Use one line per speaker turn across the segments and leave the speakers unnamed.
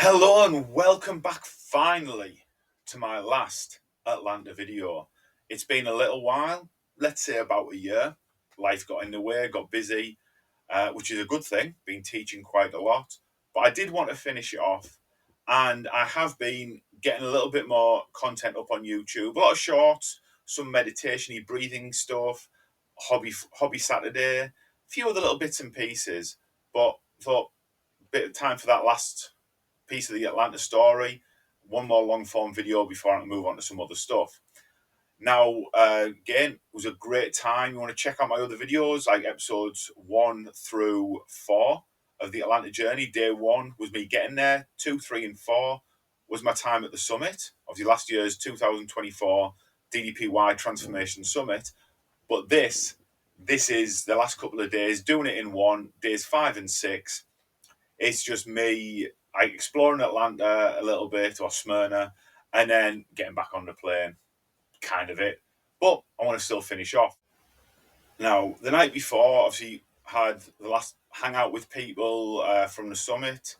Hello and welcome back finally to my last Atlanta video. It's been a little while, let's say about a year. Life got in the way, got busy, which is a good thing, been teaching quite a lot. But I did want to finish it off, and I have been getting a little bit more content up on YouTube, a lot of shorts, some meditation-y breathing stuff, hobby Saturday, a few other little bits and pieces. But thought bit of time for that last piece of the Atlanta story, one more long form video before I move on to some other stuff. Now, again, it was a great time. You want to check out my other videos, like episodes 1 through 4 of the Atlanta journey. Day 1 was me getting there. 2, 3, and 4 was my time at the summit. Obviously, last year's 2024 DDPY Transformation Summit. But this is the last couple of days, doing it in one, days 5 and 6. It's just me exploring Atlanta a little bit, or Smyrna, and then getting back on the plane, kind of it. But I want to still finish off. Now, the night before, obviously, had the last hangout with people from the summit.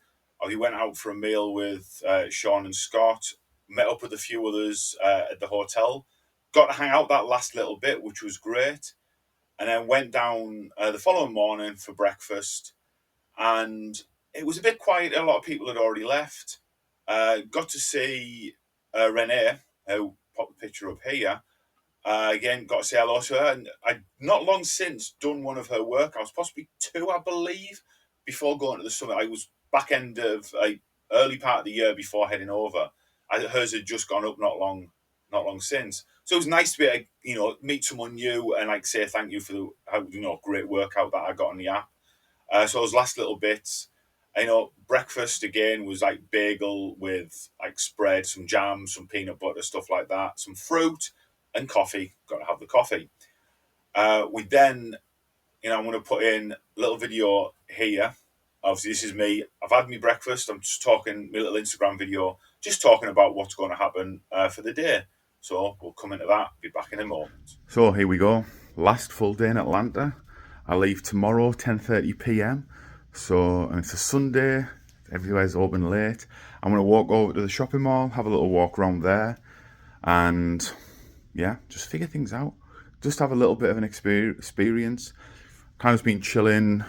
We went out for a meal with Sean and Scott, met up with a few others at the hotel, got to hang out that last little bit, which was great, and then went down the following morning for breakfast. And it was a bit quiet. A lot of people had already left. Got to see Renee, who popped the picture up here. Again, got to say hello to her. And I'd not long since done one of her workouts, possibly 2, I believe, before going to the summit. I was back end of early part of the year before heading over. Hers had just gone up not long since. So it was nice to be, meet someone new and say thank you for the great workout that I got on the app. So those last little bits, breakfast again was like bagel with spread, some jam, some peanut butter, stuff like that, some fruit and coffee. Got to have the coffee. We then, I'm going to put in a little video here. Obviously, this is me. I've had my breakfast. I'm just talking my little Instagram video, just talking about what's going to happen for the day. So we'll come into that. Be back in a moment. So here we go. Last full day in Atlanta. I leave tomorrow, 10:30 p.m. So, and it's a Sunday. Everywhere's open late. I'm going to walk over to the shopping mall, have a little walk around there, and yeah, just figure things out. Just have a little bit of an experience. Kind of been chilling,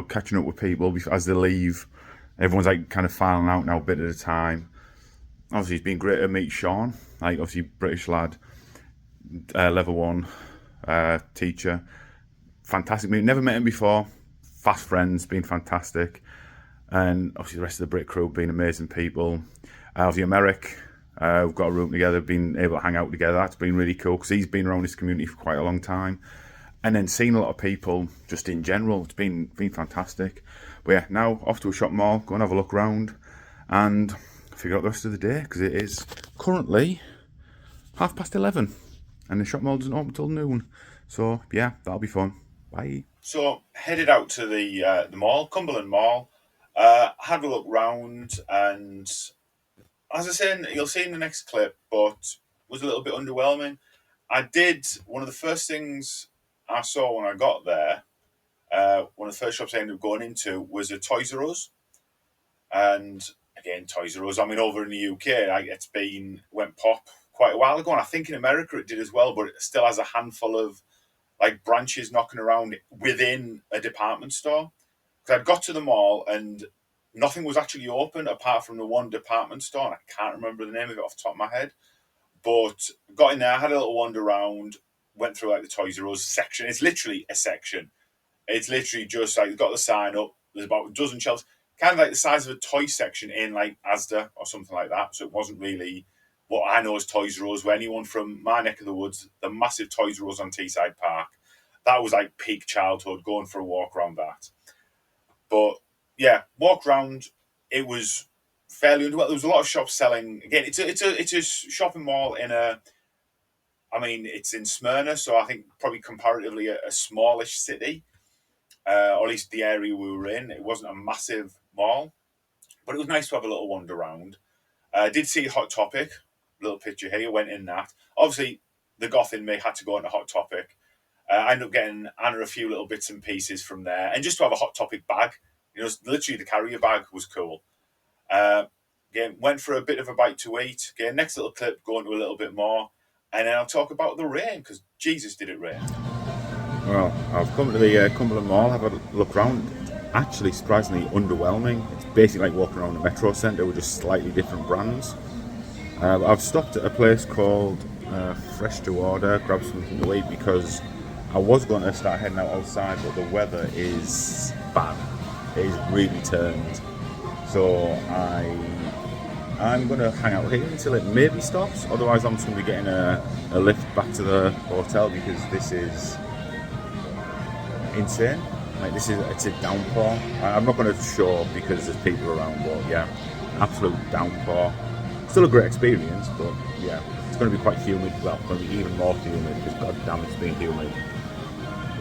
catching up with people as they leave. Everyone's kind of filing out now a bit at a time. Obviously, it's been great to meet Sean, obviously British lad, level 1 teacher. Fantastic. Never met him before. Fast friends, been fantastic. And obviously the rest of the Brit crew been amazing people. Obviously Merrick, we've got a room together, been able to hang out together. That's been really cool because he's been around this community for quite a long time. And then seeing a lot of people just in general, it's been fantastic. But yeah, now off to a shopping mall, go and have a look around and figure out the rest of the day because it is currently 11:30 and the shop mall doesn't open till noon. So yeah, that'll be fun. Bye. So headed out to the mall, Cumberland Mall. Had a look round, and as I said, you'll see in the next clip, but was a little bit underwhelming. One of the first things I saw when I got there. One of the first shops I ended up going into was a Toys R Us, and again, Toys R Us. I mean, over in the UK, went pop quite a while ago, and I think in America it did as well, but it still has a handful of branches knocking around within a department store. Because I'd got to the mall and nothing was actually open apart from the one department store, and I can't remember the name of it off the top of my head. But got in there, had a little wander around, went through the Toys R Us section. It's literally a section. It's literally just got the sign up. There's about a dozen shelves, kind of the size of a toy section in Asda or something like that. So it wasn't really what I know as Toys R Us. Where anyone from my neck of the woods, the massive Toys R Us on Teesside Park, that was peak childhood, going for a walk around that. But yeah, walked around. It was fairly underwhelming. There was a lot of shops selling. Again, it's a shopping mall it's in Smyrna, so I think probably comparatively a smallish city, or at least the area we were in. It wasn't a massive mall, but it was nice to have a little wander around. I did see Hot Topic, little picture here, went in that. Obviously, the goth in me had to go into Hot Topic. I ended up getting Anna a few little bits and pieces from there, and just to have a Hot Topic bag, literally the carrier bag was cool. Again, went for a bit of a bite to eat. Again, next little clip, go into a little bit more. And then I'll talk about the rain, because Jesus, did it rain.
Well, I've come to the Cumberland Mall, have a look around. Actually, surprisingly underwhelming. It's basically like walking around the Metro Centre with just slightly different brands. I've stopped at a place called Fresh to Order, grab something to eat because I was going to start heading out outside, but the weather is bad. It is really turned. So I'm going to hang out here until it maybe stops. Otherwise, I'm just going to be getting a lift back to the hotel because this is insane. Like it's a downpour. I'm not going to show because there's people around, but yeah, absolute downpour. Still a great experience, but yeah, it's going to be quite humid. Well, it's going to be even more humid because goddamn it's been humid.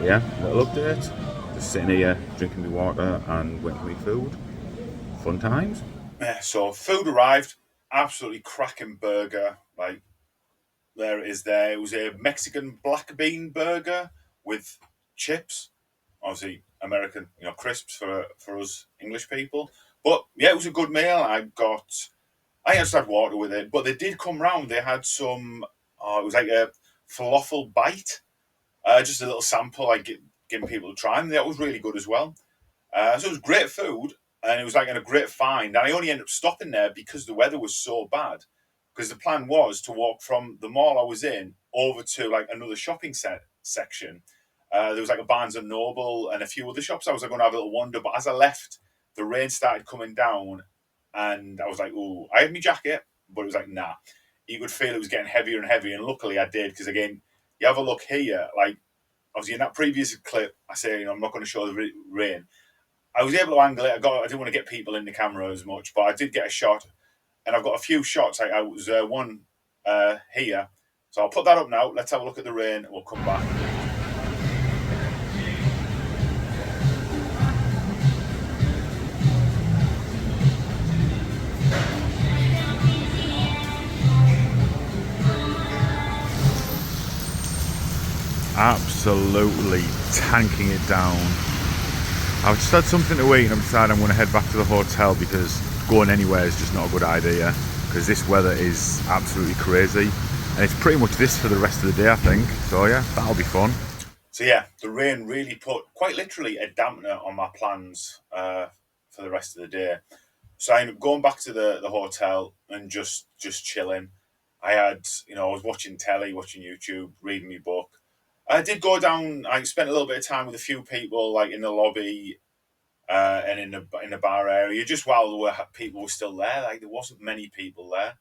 Yeah, little update. Just sitting here drinking my water and waiting for my food. Fun times.
Yeah, so food arrived. Absolutely cracking burger. Like, there it is there. It was a Mexican black bean burger with chips. Obviously American, crisps for us English people. But yeah, it was a good meal. I just had water with it, but they did come round. They had some. It was like a falafel bite, just a little sample, like giving people a try, and that was really good as well. So it was great food, and it was like a great find. And I only ended up stopping there because the weather was so bad. Because the plan was to walk from the mall I was in over to like another shopping section. There was like a Barnes and Noble and a few other shops. I was like, going to have a little wander, but as I left, the rain started coming down, and I was like, "Oh!" I had my jacket, but it was like, "Nah." You could feel it was getting heavier and heavier, and luckily I did because again, you have a look here. Like obviously in that previous clip, I say, I'm not going to show the rain. I was able to angle it. I didn't want to get people in the camera as much, but I did get a shot, and I've got a few shots. I was one here, so I'll put that up now. Let's have a look at the rain, and we'll come back.
Absolutely tanking it down. I've just had something to eat and I've decided I'm going to head back to the hotel because going anywhere is just not a good idea because this weather is absolutely crazy and it's pretty much this for the rest of the day, I think. So yeah, that'll be fun.
So yeah, the rain really put quite literally a dampener on my plans for the rest of the day. So I ended up going back to the hotel and just chilling. I had, I was watching telly, watching YouTube, reading my book. I did go down. I spent a little bit of time with a few people, like in the lobby and in the bar area. Just while people were still there, like there wasn't many people there.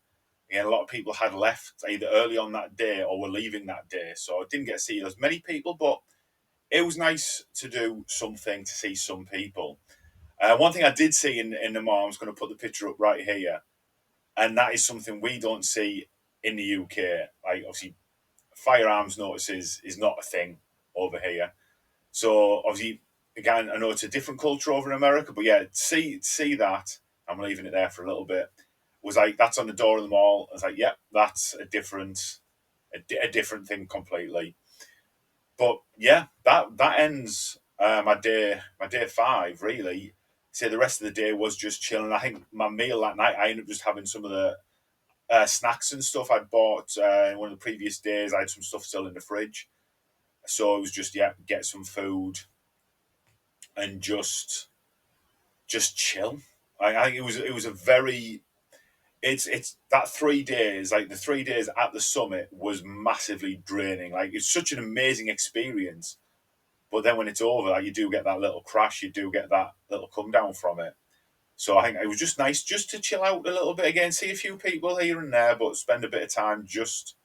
A lot of people had left either early on that day or were leaving that day, so I didn't get to see as many people. But it was nice to do something to see some people. One thing I did see in the mall, I'm just going to put the picture up right here, and that is something we don't see in the UK. Like obviously, firearms notices is not a thing over here. So obviously, again, I know it's a different culture over in America, but yeah, see that. I'm leaving it there for a little bit. Was like that's on the door of the mall. I was like, yep, that's a different thing completely. But yeah, that ends my day 5 really. So the rest of the day was just chilling. I think my meal that night, I ended up just having some of the snacks and stuff I'd bought in one of the previous days. I had some stuff still in the fridge, so it was just get some food and just chill. I think it was a very it's that 3 days, like the 3 days at the summit was massively draining. Like it's such an amazing experience, but then when it's over, like you do get that little crash, you do get that little come down from it. So I think it was just nice just to chill out a little bit again, see a few people here and there, but spend a bit of time just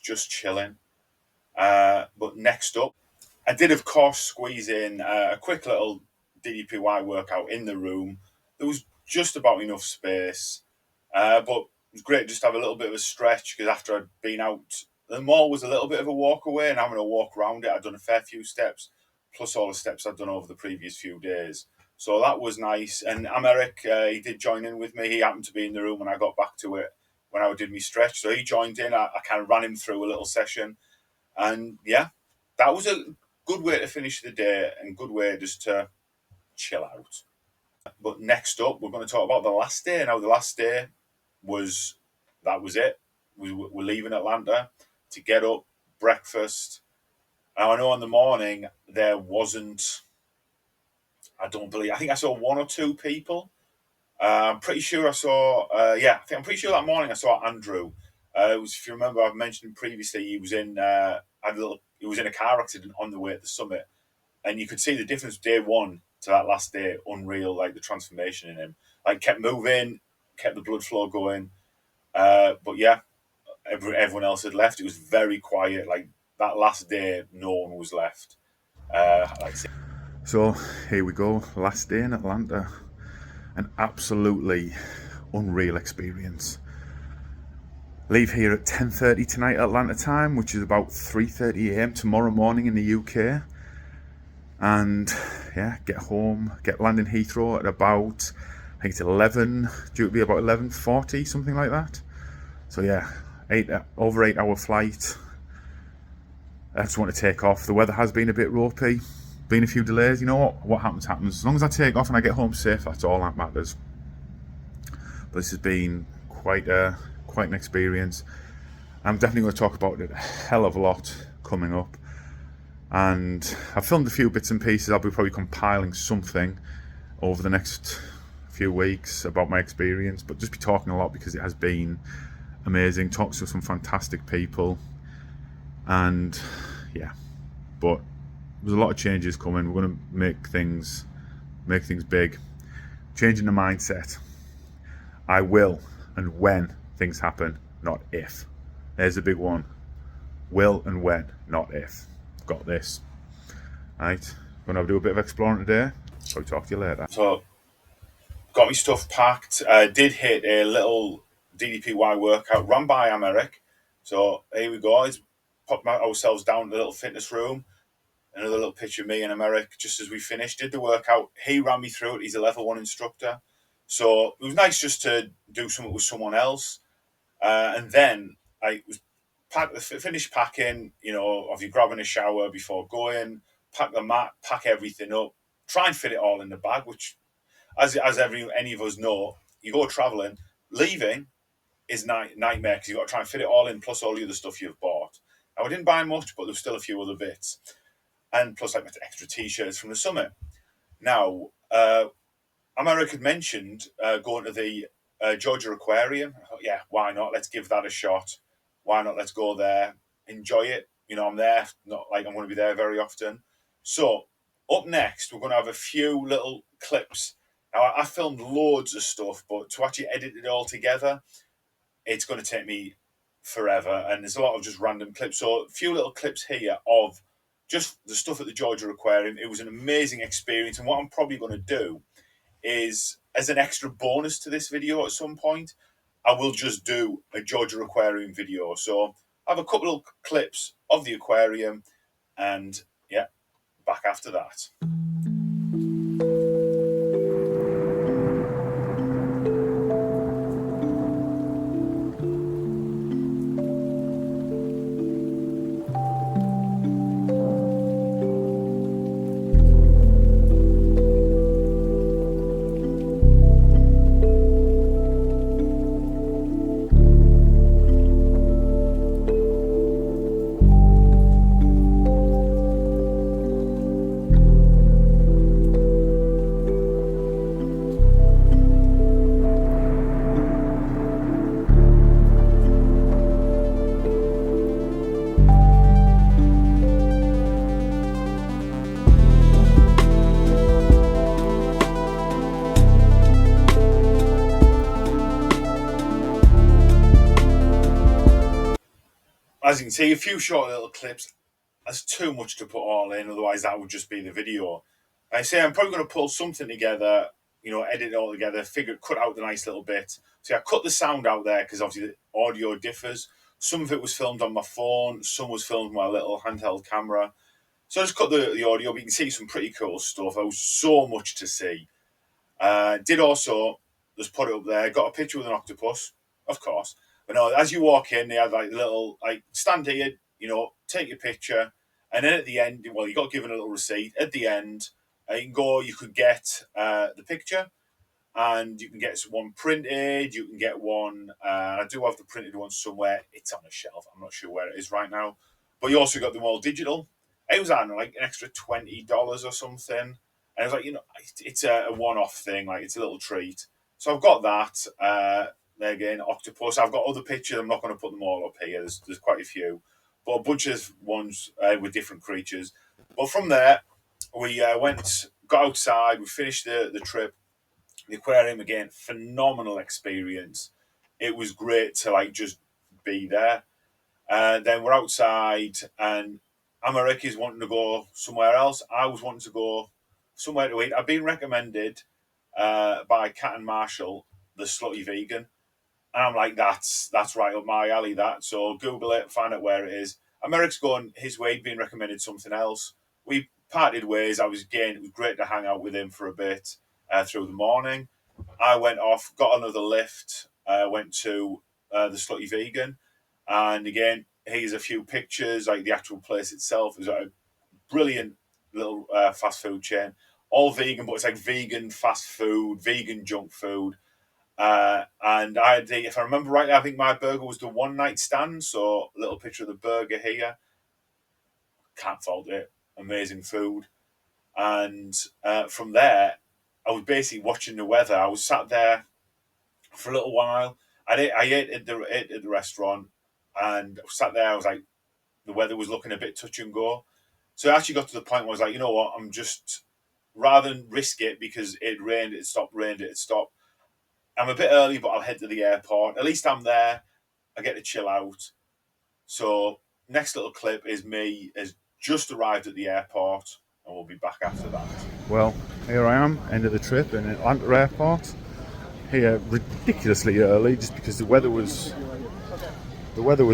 chilling. But next up, I did of course squeeze in a quick little DDPY workout in the room. There was just about enough space, but it was great just to have a little bit of a stretch because after I'd been out, the mall was a little bit of a walk away, and having a walk around it, I'd done a fair few steps, plus all the steps I'd done over the previous few days. So that was nice. And Americ, he did join in with me. He happened to be in the room when I got back to it when I did my stretch. So he joined in. I kind of ran him through a little session. And yeah, that was a good way to finish the day and good way just to chill out. But next up, we're going to talk about the last day. Now, the last day that was it. We're leaving Atlanta to get up, breakfast. Now, I know in the morning there wasn't, I think I saw one or two people. I'm pretty sure I saw, I'm pretty sure that morning I saw Andrew. If you remember, I've mentioned previously, he was in a car accident on the way to the summit, and you could see the difference day one to that last day. Unreal, like the transformation in him, like kept moving, kept the blood flow going. But yeah, everyone else had left. It was very quiet. Like that last day, no one was left. Like I say,
So here we go, last day in Atlanta. An absolutely unreal experience. Leave here at 10:30 tonight Atlanta time, which is about 3:30 a.m. tomorrow morning in the UK. And yeah, get home, land in Heathrow at about, I think it's 11, due to be about 11:40, something like that. So yeah, over 8 hour flight. I just want to take off. The weather has been a bit ropey, been a few delays. You know what happens. As long as I take off and I get home safe, that's all that matters. But this has been quite an experience. I'm definitely going to talk about it a hell of a lot coming up. And I've filmed a few bits and pieces. I'll be probably compiling something over the next few weeks about my experience, but just be talking a lot because it has been amazing. Talks to some fantastic people, and yeah, but there's a lot of changes coming. We're going to make things big, changing the mindset. I will, and when things happen, not if. There's a big one. Will and when, not if. Got this. Right, gonna do a bit of exploring today. Probably talk to you later.
so got my stuff packed. Did hit a little DDPY workout run by Americ. So here we go. Let's pop ourselves down to the little fitness room. Another little picture of me and Americ just as we finished. Did the workout. He ran me through it. He's a level 1 instructor. So it was nice just to do something with someone else. And then I was finished packing, of you grabbing a shower before going, pack the mat, pack everything up, try and fit it all in the bag, which, as any of us know, you go traveling, leaving is nightmare because you've got to try and fit it all in, plus all the other stuff you've bought. Now, I didn't buy much, but there's still a few other bits. And plus, like my extra t-shirts from the summit. Now, America had mentioned going to the Georgia Aquarium. I thought, yeah, why not? Let's give that a shot. Why not? Let's go there, enjoy it. I'm there, not like I'm going to be there very often. So, up next, we're going to have a few little clips. Now, I filmed loads of stuff, but to actually edit it all together, it's going to take me forever. And there's a lot of just random clips. So, a few little clips here of just the stuff at the Georgia Aquarium. It was an amazing experience. And what I'm probably going to do is, as an extra bonus to this video at some point, I will just do a Georgia Aquarium video. So I have a couple of clips of the aquarium, and yeah, back after that. As you can see, a few short little clips. That's too much to put all in, otherwise that would just be the video. I say I'm probably going to pull something together, edit it all together, cut out the nice little bit. So I cut the sound out there because obviously the audio differs. Some of it was filmed on my phone, some was filmed with my little handheld camera. So I just cut the audio, but you can see some pretty cool stuff. There was so much to see. Did also just put it up there. Got a picture with an octopus, of course. But no, as you walk in, they had like little stand here, take your picture, and then at the end, well, you got given a little receipt. At the end, you can go. You could get the picture, and you can get one printed. You can get one. I do have the printed one somewhere. It's on a shelf. I'm not sure where it is right now. But you also got them all digital. It was, I don't know, like an extra $20 or something. And I was like, it's a one-off thing. Like, it's a little treat. So I've got that. There again, octopus. I've got other pictures. I'm not going to put them all up here. There's quite a few, but a bunch of ones with different creatures. But from there, we got outside. We finished the trip. The aquarium again, phenomenal experience. It was great to like just be there. Then we're outside, and Americ is wanting to go somewhere else. I was wanting to go somewhere to eat. I've been recommended by Cat and Marshall, the Slutty Vegan, and I'm like, that's right up my alley. That, so Google it, find out where it is. Americ's going his way, being recommended something else. We parted ways. It was great to hang out with him for a bit through the morning. I went off, got another lift, went to the Slutty Vegan, and again, here's a few pictures. Like the actual place itself is a brilliant little fast food chain, all vegan, but it's like vegan fast food, vegan junk food. And if I remember rightly, I think my burger was the one night stand. So a little picture of the burger here. Can't fault it. Amazing food. And from there, I was basically watching the weather. I was sat there for a little while. I ate at the restaurant, and I sat there. I was like, the weather was looking a bit touch and go. So I actually got to the point where I was like, you know what? I'm just, rather than risk it because it rained, it stopped, rained, it stopped. I'm a bit early, but I'll head to the airport. At least I'm there. I get to chill out. So next little clip is me has just arrived at the airport, and we'll be back after that.
Well, here I am, end of the trip in Atlanta Airport. Here ridiculously early, just because the weather was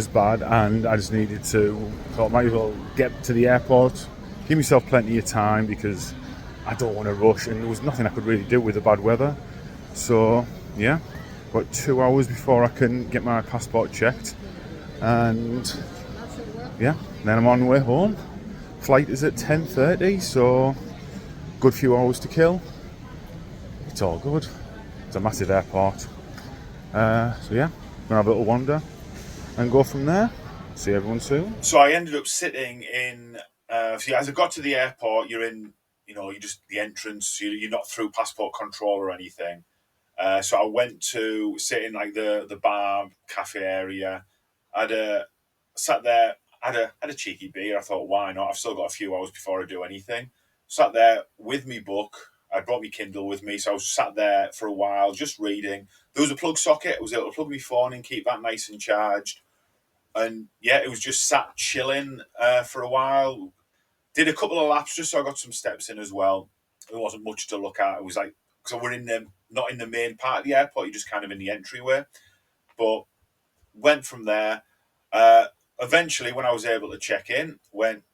bad, and I just needed to. Thought I might as well get to the airport, give myself plenty of time because I don't want to rush, and there was nothing I could really do with the bad weather. So yeah, about 2 hours before I can get my passport checked, and yeah, then I'm on the way home. Flight is at 10:30, so good few hours to kill. It's all good. It's a massive airport. So yeah, gonna have a little wander and go from there. See everyone soon.
So I ended up sitting in. So as I got to the airport, you're in. You just the entrance. You're not through passport control or anything. So I went to sit in like the bar cafe area. Sat there, had a cheeky beer. I thought, why not? I've still got a few hours before I do anything. Sat there with me book. I brought my Kindle with me, so I was sat there for a while just reading. There was a plug socket. I was able to plug my phone in, keep that nice and charged. And yeah, it was just sat chilling for a while. Did a couple of laps just so I got some steps in as well. There wasn't much to look at. It was like, because we're not in the main part of the airport, you're just kind of in the entryway. But went from there. Uh, Eventually, when I was able to check in,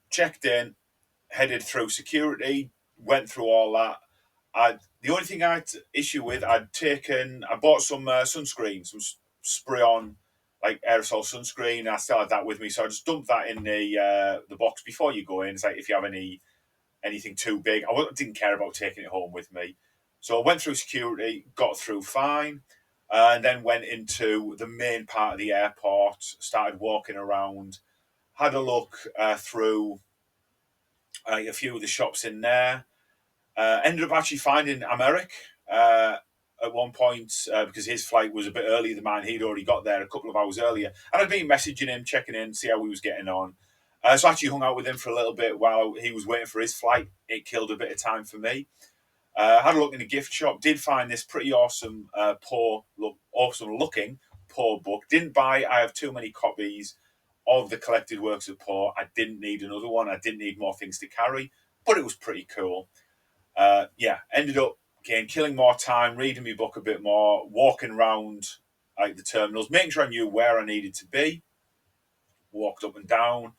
checked in, headed through security, went through all that. The only thing I had issue with, I bought some sunscreen, some spray on like aerosol sunscreen. I still had that with me, so I just dumped that in the box before you go in. It's like if you have anything too big, didn't care about taking it home with me. So I went through security, got through fine, and then went into the main part of the airport. Started walking around, had a look through a few of the shops in there. Ended up actually finding Americ at one point because his flight was a bit earlier than mine. He'd already got there a couple of hours earlier. And I'd been messaging him, checking in, see how he was getting on. So I actually hung out with him for a little bit while he was waiting for his flight. It killed a bit of time for me. Had a look in the gift shop. Did find this pretty awesome, awesome looking Poe book. Didn't buy. I have too many copies of the collected works of Poe. I didn't need another one. I didn't need more things to carry, but it was pretty cool. Ended up again killing more time, reading my book a bit more, walking around like the terminals, making sure I knew where I needed to be. Walked up and down.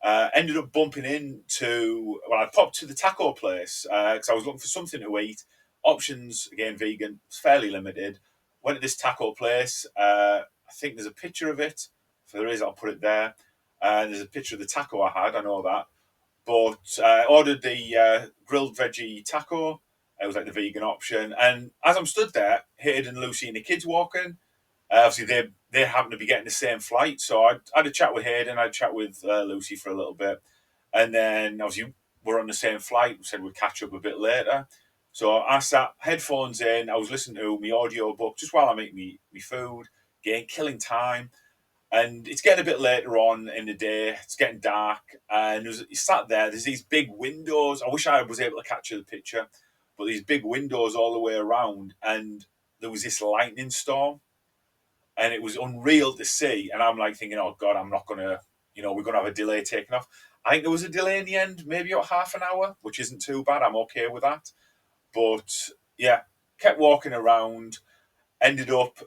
Ended up bumping into. Well, I popped to the taco place because I was looking for something to eat. Options again, vegan, fairly limited. Went to this taco place. I think there's a picture of it. If there is, I'll put it there. There's a picture of the taco I had. I know that. But I ordered the grilled veggie taco. It was like the vegan option. And as I'm stood there, Hayden, Lucy, and the kids walking, obviously they happen to be getting the same flight. So I had a chat with Hayden, I had a chat with Lucy for a little bit. And then obviously we're on the same flight. We said we'd catch up a bit later. So I sat headphones in. I was listening to my audio book just while I make me food, again, killing time. And it's getting a bit later on in the day. It's getting dark, and you sat there. There's these big windows. I wish I was able to capture the picture, but these big windows all the way around, and there was this lightning storm, and it was unreal to see. And I'm like thinking, oh God, I'm not gonna, we're gonna have a delay taking off. I think there was a delay in the end, maybe about half an hour, which isn't too bad. I'm okay with that. But yeah, kept walking around. Ended up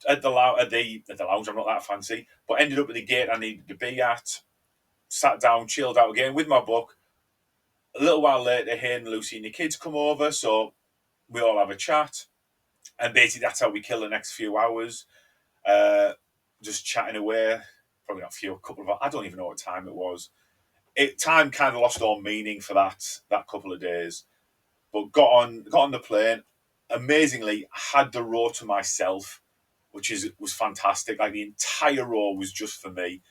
at the lounge. I'm not that fancy, but ended up at the gate I needed to be at. Sat down, chilled out again with my book. A little while later, Hayden, Lucy, and the kids come over, so we all have a chat, and basically that's how we kill the next few hours. Just chatting away. Probably not a few, a couple of. I don't even know what time it was. Time kind of lost all meaning for that couple of days. But got on the plane. Amazingly, had the row to myself, which was fantastic. Like the entire row was just for me.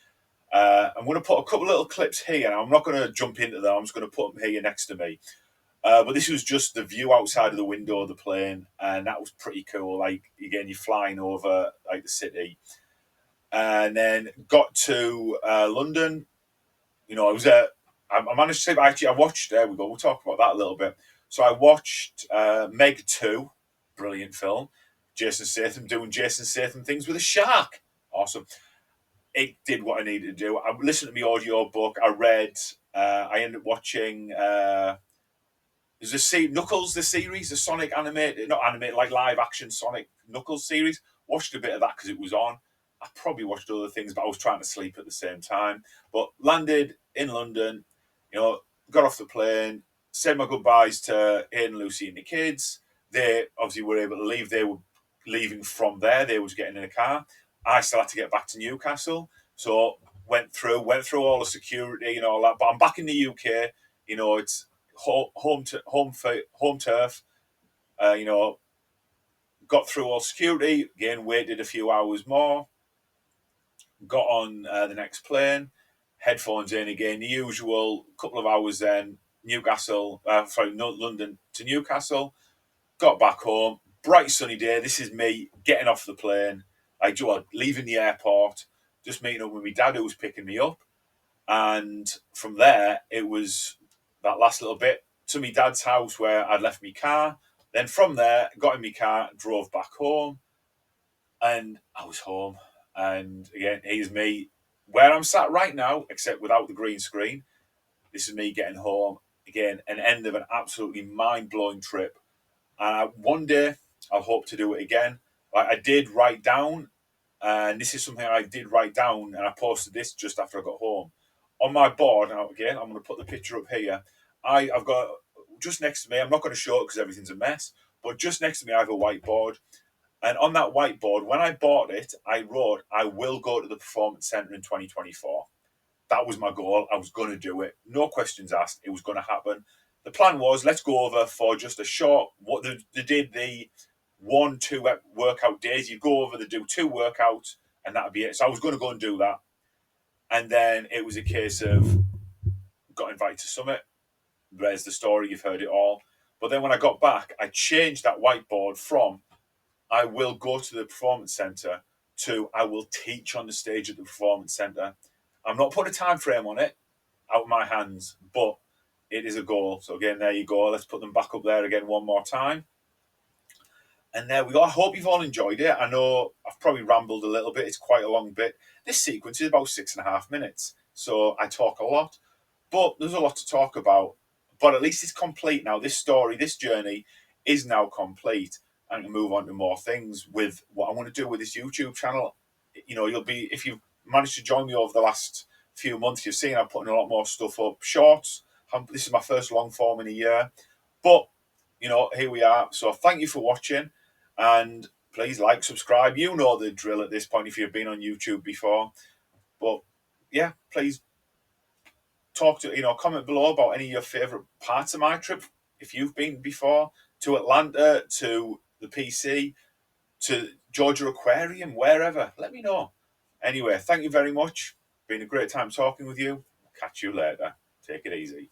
I'm going to put a couple of little clips here, and I'm not going to jump into them. I'm just going to put them here next to me. But this was just the view outside of the window of the plane, and that was pretty cool. Like again, you're flying over like the city, and then got to London. I was I managed to actually. I watched. There we go. We'll talk about that a little bit. So I watched Meg 2, brilliant film. Jason Statham doing Jason Statham things with a shark. Awesome. It did what I needed to do. I listened to my audio book. I read. I ended up watching. There's Knuckles, the series, the Sonic animated, not animated, like live action Sonic Knuckles series. Watched a bit of that because it was on. I probably watched other things, but I was trying to sleep at the same time. But landed in London, got off the plane, said my goodbyes to Hayden, Lucy, and the kids. They obviously were able to leave. They were leaving from there. They was getting in a car. I still had to get back to Newcastle, so went through all the security and all that. But I'm back in the UK. It's home turf. Got through all security again. Waited a few hours more. Got on the next plane. Headphones in again. The usual couple of hours then. London to Newcastle. Got back home. Bright sunny day. This is me getting off the plane. Leaving the airport. Just meeting up with my dad who was picking me up. And from there, it was that last little bit to my dad's house where I'd left my car. Then from there, got in my car, drove back home, and I was home. And again, here's me where I'm sat right now, except without the green screen. This is me getting home. Again, an end of an absolutely mind blowing trip. And one day, I'll hope to do it again. Like I did write down, and this is something I did write down, and I posted this just after I got home. On my board, now again, I'm going to put the picture up here. I've got just next to me, I'm not going to show it because everything's a mess, but just next to me, I have a whiteboard. And on that whiteboard, when I bought it, I wrote, I will go to the Performance Centre in 2024. That was my goal. I was going to do it. No questions asked. It was going to happen. The plan was, let's go over for just a short, what they did the 1-2 workout days. You go over, they do 2 workouts, and that'd be it. So I was going to go and do that. And then it was a case of got invited to Summit. There's the story. You've heard it all. But then when I got back, I changed that whiteboard from I will go to the Performance Centre to I will teach on the stage at the Performance Centre. I'm not putting a time frame on it, out of my hands, but it is a goal. So again, there you go. Let's put them back up there again one more time. And there we go. I hope you've all enjoyed it. I know I've probably rambled a little bit. It's quite a long bit. This sequence is about 6.5 minutes. So I talk a lot, but there's a lot to talk about. But at least it's complete now. This story, this journey is now complete. I can move on to more things with what I want to do with this YouTube channel. You'll be, if you've managed to join me over the last few months, you've seen I'm putting a lot more stuff up. Shorts. This is my first long form in a year. But, here we are. So thank you for watching. And please like, subscribe. You know the drill at this point if you've been on YouTube before. But yeah, please comment below about any of your favourite parts of my trip. if you've been before to Atlanta, to the PC, to Georgia Aquarium, wherever, let me know. Anyway, thank you very much. Been a great time talking with you. Catch you later. Take it easy.